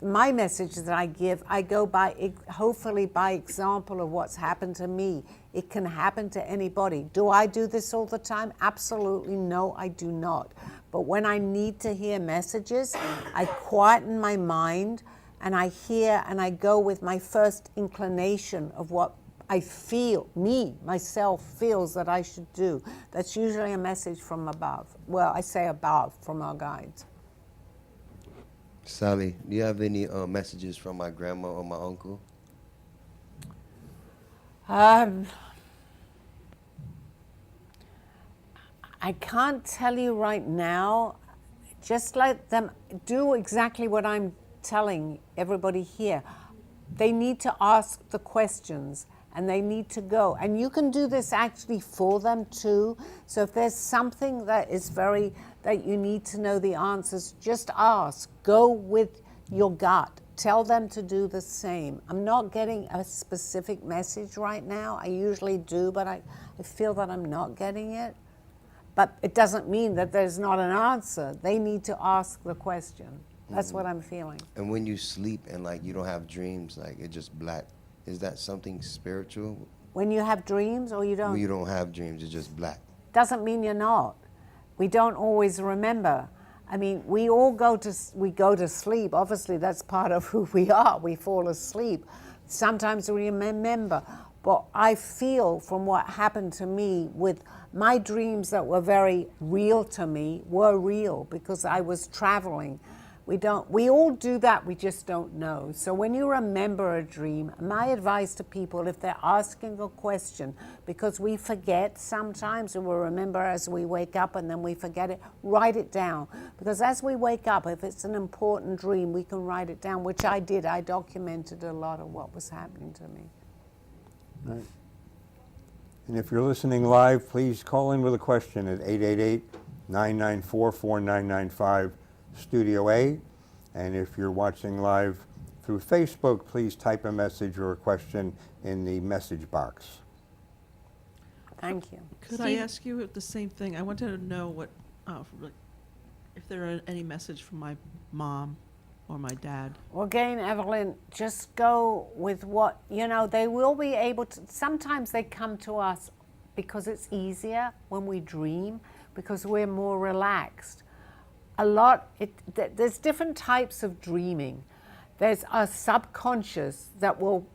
my message that I give, I go by, hopefully by example of what's happened to me. It can happen to anybody. Do I do this all the time? Absolutely no, I do not. But when I need to hear messages, I quieten my mind and I hear and I go with my first inclination of what I feel, myself feels that I should do. That's usually a message from above. Well, I say above, from our guides. Sally, do you have any messages from my grandma or my uncle? I can't tell you right now. Just let them do exactly what I'm telling everybody here. They need to ask the questions and they need to go. And you can do this actually for them too. So if there's something that is that you need to know the answers, just ask. Go with your gut. Tell them to do the same. I'm not getting a specific message right now. I usually do, but I feel that I'm not getting it. But it doesn't mean that there's not an answer. They need to ask the question. That's what I'm feeling. And when you sleep and like you don't have dreams, like it's just black, is that something spiritual? When you have dreams or you don't? When you don't have dreams, it's just black. Doesn't mean you're not. We don't always remember. I mean, we go to sleep. Obviously, that's part of who we are. We fall asleep. Sometimes we remember. But I feel from what happened to me with my dreams that were very real to me were real because I was traveling. We all do that, we just don't know. So when you remember a dream, my advice to people, if they're asking a question, because we forget sometimes and we'll remember as we wake up and then we forget it, write it down. Because as we wake up, if it's an important dream, we can write it down, which I did. I documented a lot of what was happening to me. Right. And if you're listening live, please call in with a question at 888-994-4995, Studio A. And if you're watching live through Facebook, please type a message or a question in the message box. Thank you. Could I ask you the same thing? I wanted to know what, if there are any message from my mom or my dad. Well, again, Evelyn, just go with what, they will be able to, sometimes they come to us because it's easier when we dream, because we're more relaxed. There's different types of dreaming. There's a subconscious that will,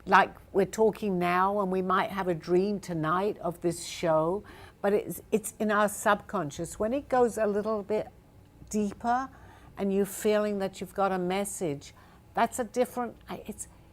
like we're talking now, and we might have a dream tonight of this show, but it's in our subconscious. When it goes a little bit deeper and you're feeling that you've got a message, that's a different,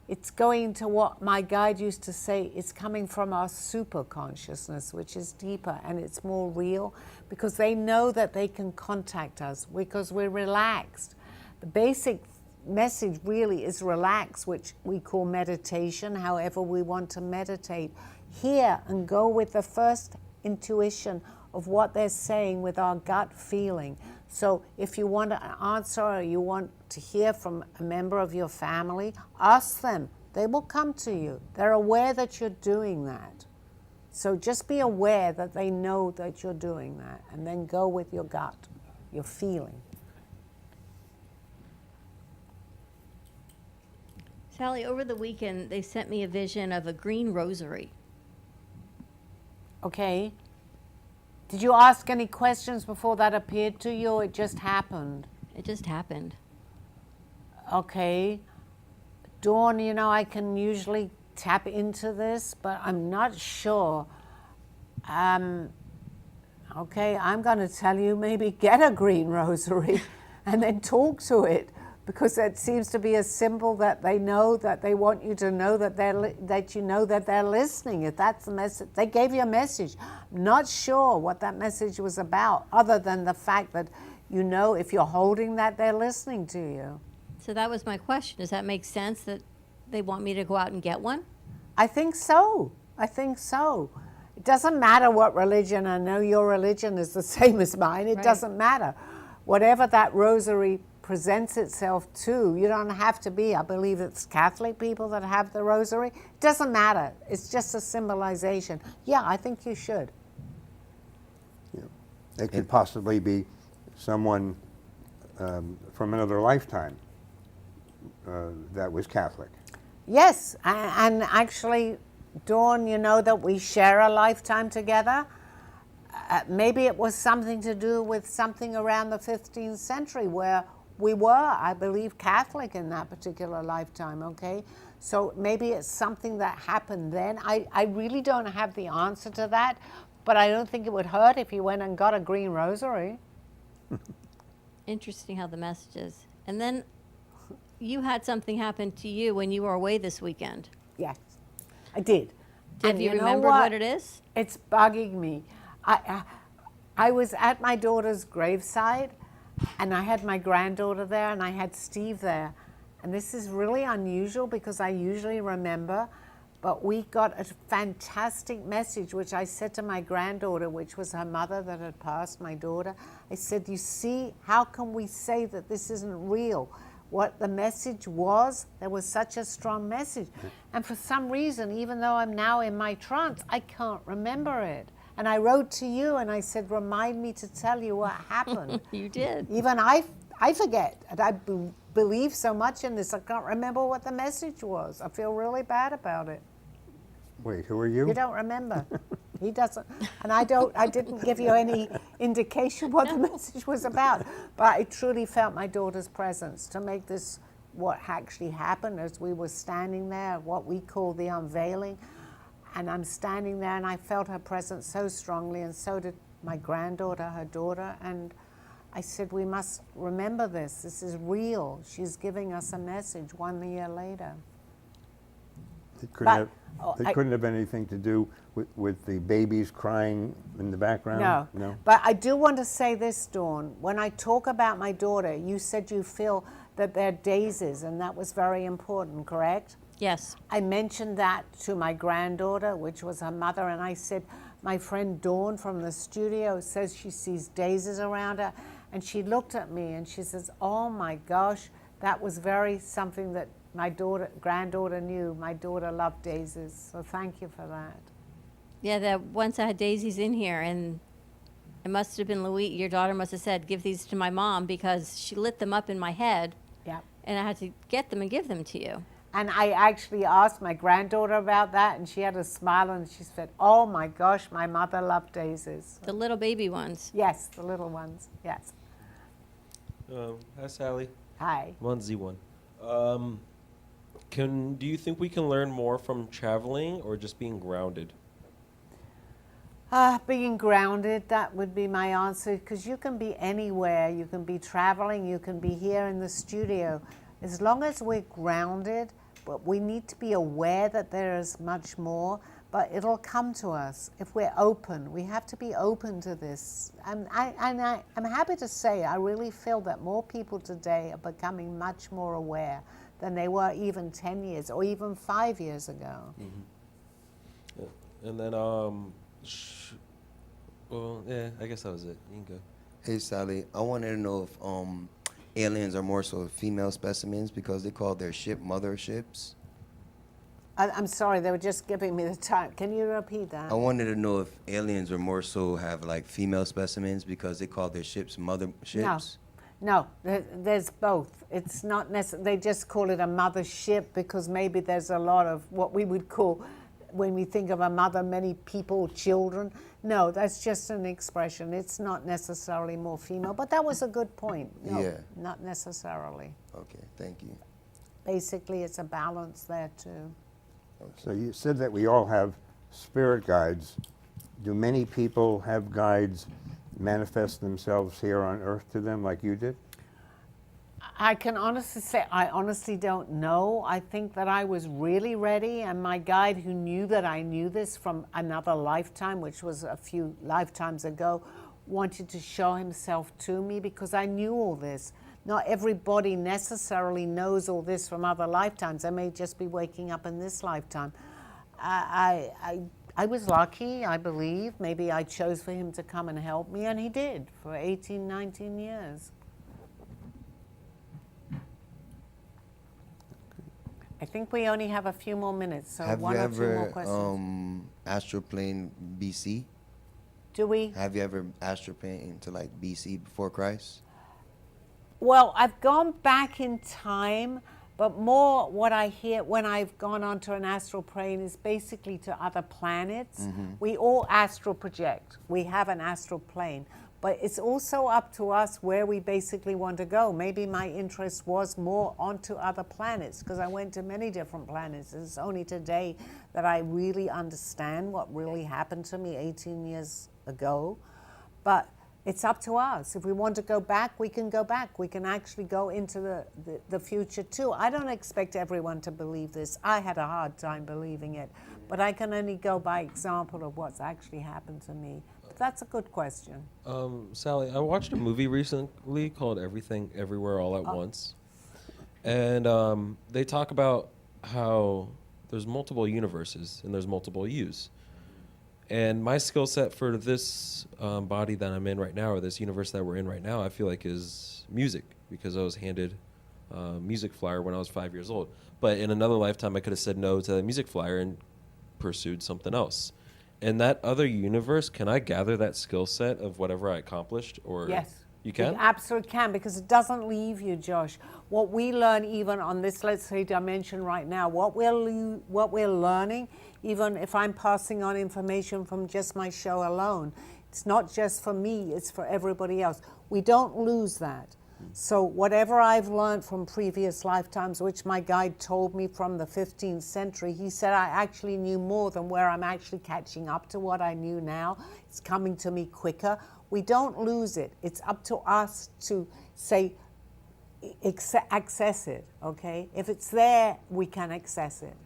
it's going to what my guide used to say, it's coming from our super consciousness, which is deeper and it's more real, because they know that they can contact us because we're relaxed. The basic message really is relax, which we call meditation, however we want to meditate. Hear and go with the first intuition of what they're saying with our gut feeling. So if you want an answer or you want to hear from a member of your family, ask them. They will come to you. They're aware that you're doing that. So just be aware that they know that you're doing that, and then go with your gut, your feeling. Sally, over the weekend, they sent me a vision of a green rosary. Okay. Did you ask any questions before that appeared to you, or it just happened? It just happened. Okay. Dawn, you know, I can usually tap into this, but I'm not sure. Okay, I'm going to tell you, maybe get a green rosary and then talk to it, because it seems to be a symbol that they know, that they want you to know that that you know that they're listening. If that's the message, they gave you a message. Not sure what that message was about, other than the fact that you know if you're holding that, they're listening to you. So that was my question. Does that make sense that they want me to go out and get one? I think so. I think so. It doesn't matter what religion. I know your religion is the same as mine. It Right. doesn't matter. Whatever that rosary presents itself to, you don't have to be. I believe it's Catholic people that have the rosary. It doesn't matter. It's just a symbolization. Yeah, I think you should. Yeah. It could possibly be someone from another lifetime that was Catholic. Yes, and actually, Dawn, you know that we share a lifetime together. Maybe it was something to do with something around the 15th century where we were, I believe, Catholic in that particular lifetime, okay? So maybe it's something that happened then. I really don't have the answer to that, but I don't think it would hurt if you went and got a green rosary. Interesting how the message is. And then you had something happen to you when you were away this weekend. Yes, I did. Did And you know remember what it is? It's bugging me. I was at my daughter's graveside, and I had my granddaughter there, and I had Steve there. And this is really unusual because I usually remember, but we got a fantastic message, which I said to my granddaughter, which was her mother that had passed, my daughter. I said, you see, how can we say that this isn't real? What the message was, there was such a strong message. And for some reason, even though I'm now in my trance, I can't remember it. And I wrote to you and I said, remind me to tell you what happened. You did. Even I forget. And I believe so much in this, I can't remember what the message was. I feel really bad about it. Wait, who are you? You don't remember. He doesn't. And I didn't give you any indication what the message was about. But I truly felt my daughter's presence to make this what actually happened as we were standing there, what we call the unveiling. And I'm standing there and I felt her presence so strongly, and so did my granddaughter, her daughter. And I said, we must remember this. This is real. She's giving us a message 1 year later. It couldn't have anything to do with the babies crying in the background? No. But I do want to say this, Dawn. When I talk about my daughter, you said you feel that they're daisies, and that was very important, correct? Yes. I mentioned that to my granddaughter, which was her mother, and I said, my friend Dawn from the studio says she sees daisies around her, and she looked at me and she says, oh my gosh, that was very something that my granddaughter knew. My daughter loved daisies, so thank you for that. Yeah, that once I had daisies in here, and it must have been Louise, your daughter must have said, give these to my mom, because she lit them up in my head. Yeah. And I had to get them and give them to you. And I actually asked my granddaughter about that, and she had a smile, and she said, oh my gosh, my mother loved daisies. The little baby ones. Yes, the little ones, yes. Hi, Sally. Hi. I'm on Z1. Do you think we can learn more from traveling or just being grounded? Being grounded, that would be my answer, because you can be anywhere. You can be traveling, you can be here in the studio. As long as we're grounded, but we need to be aware that there is much more, but it'll come to us if we're open. We have to be open to this. I'm happy to say I really feel that more people today are becoming much more aware than they were even 10 years or even 5 years ago. And then, well, yeah, I guess that was it. You can go. Hey, Sally, I wanted to know if aliens are more so female specimens because they call their ship motherships. I'm sorry, they were just giving me the time. Can you repeat that? I wanted to know if aliens are more so have like female specimens because they call their ships mother ships. No, there's both. It's not necessarily, they just call it a mother ship because maybe there's a lot of what we would call, when we think of a mother, many people, children. No, that's just an expression. It's not necessarily more female, but that was a good point. No, Yeah. not necessarily. Okay, thank you. Basically, it's a balance there too. So you said that we all have spirit guides. Do many people have guides manifest themselves here on Earth to them like you did? I can honestly say I honestly don't know. I think that I was really ready, and my guide, who knew that I knew this from another lifetime, which was a few lifetimes ago, wanted to show himself to me because I knew all this. Not everybody necessarily knows all this from other lifetimes. I may just be waking up in this lifetime. I was lucky, I believe. Maybe I chose for him to come and help me, and he did for 18, 19 years. I think we only have a few more minutes, so Have one you or two more ever questions. astroplaned BC? Do we? Have you ever astroplaned to like BC before Christ? Well, I've gone back in time, but more what I hear when I've gone onto an astral plane is basically to other planets. We all astral project. We have an astral plane. But it's also up to us where we basically want to go. Maybe my interest was more onto other planets because I went to many different planets. It's only today that I really understand what really happened to me 18 years ago. But it's up to us. If we want to go back, we can go back. We can actually go into the future too. I don't expect everyone to believe this. I had a hard time believing it. But I can only go by example of what's actually happened to me. But that's a good question. Sally, I watched a movie recently called Everything Everywhere All at Once. And they talk about how there's multiple universes and there's multiple yous. And my skill set for this body that I'm in right now, or this universe that we're in right now, I feel like is music, because I was handed a music flyer when I was 5 years old. But in another lifetime, I could have said no to that music flyer and pursued something else. In that other universe, can I gather that skill set of whatever I accomplished? Or Yes. You can? You absolutely can, because it doesn't leave you, Josh. What we learn even on this, let's say, dimension right now, what we're learning, even if I'm passing on information from just my show alone, it's not just for me, it's for everybody else. We don't lose that. So whatever I've learned from previous lifetimes, which my guide told me from the 15th century, he said I actually knew more than where I'm actually catching up to what I knew now. It's coming to me quicker. We don't lose it. It's up to us to say, access it, okay? If it's there, we can access it.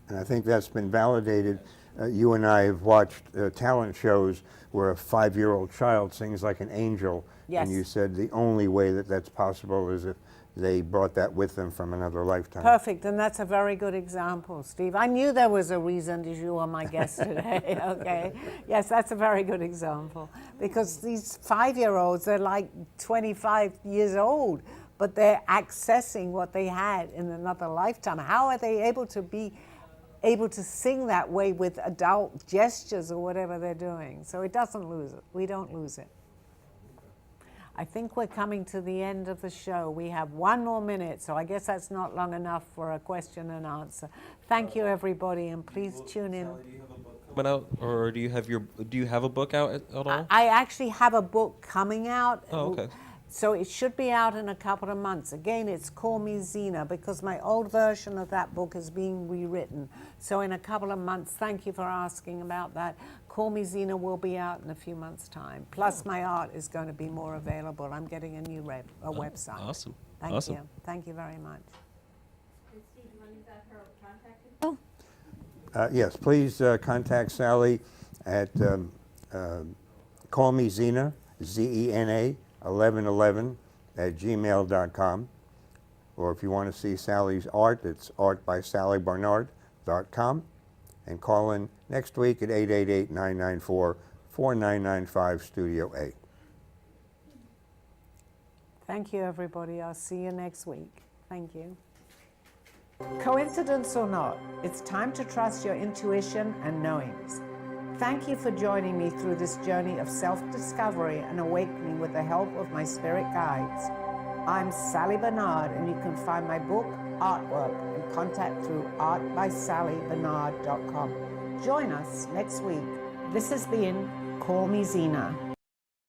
And I think that's been validated. You and I have watched talent shows where a 5-year-old child sings like an angel. Yes. And you said the only way that that's possible is if they brought that with them from another lifetime. Perfect, and that's a very good example, Steve. I knew there was a reason that you were my guest today, okay? Yes, that's a very good example. Because these 5-year-olds, they're like 25 years old, but they're accessing what they had in another lifetime. How are they able to sing that way with adult gestures or whatever they're doing? So it doesn't lose it. We don't lose it. I think we're coming to the end of the show. We have 1 more minute, so I guess that's not long enough for a question and answer. Thank you, everybody, and please tune in. Sally, do you have a book coming out, or do you have a book out at all? I actually have a book coming out. Oh, okay. So it should be out in a couple of months. Again, it's Call Me Zena, because my old version of that book is being rewritten. So in a couple of months, thank you for asking about that. Call Me Zena will be out in a few months' time. Plus, my art is going to be more available. I'm getting a new website. Awesome. Thank Awesome. you. Thank you very much. Steve, you want to Yes, please contact Sally at Call Me Zena, Zena, 1111 at gmail.com. Or if you want to see Sally's art, it's artbysallybernard.com. And call in next week at 888-994-4995, Studio A. Thank you, everybody. I'll see you next week. Thank you. Coincidence or not, it's time to trust your intuition and knowings. Thank you for joining me through this journey of self-discovery and awakening with the help of my spirit guides. I'm Sally Bernard, and you can find my book, artwork, and contact through artbysallybernard.com. Join us next week. This has been Call Me Zena.